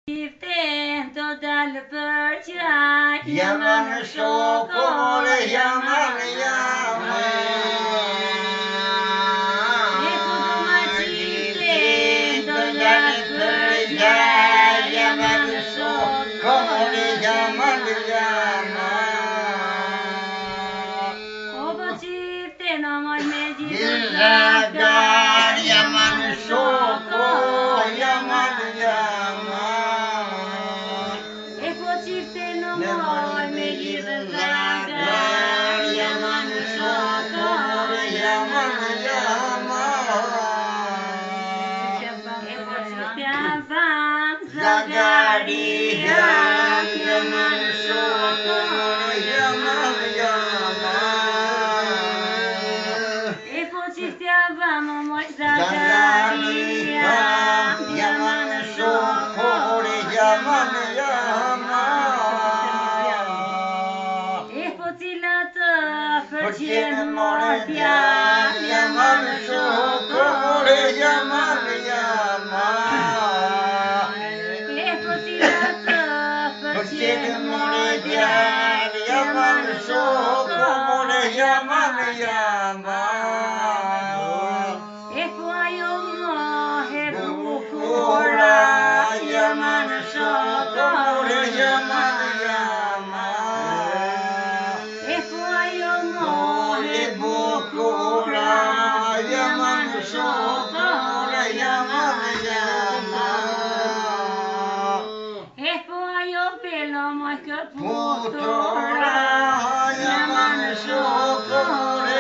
Iften të dalë për qaj, Yaman shokore, yaman E ku do ma qiften të dalë dalë për për qaj, yaman shokore, yaman O po qiften o moj me gjithë Gizakar, yaman shokore, yaman E po qiften o moj me gjithë zagar, jaman shokore, jaman E po qiften fam zagaria, jaman shokore, E po qiften fam o moj zagaria, jaman shokore, E po cilat të përqenë mordja, jaman shokore, E po cilat të përqenë mordja, jaman shokore, E po ajo mohe bukura, jaman shokore, E po ajo mohe bukura, jaman shokore, E po ajo pelo moj këputura, jaman shokore,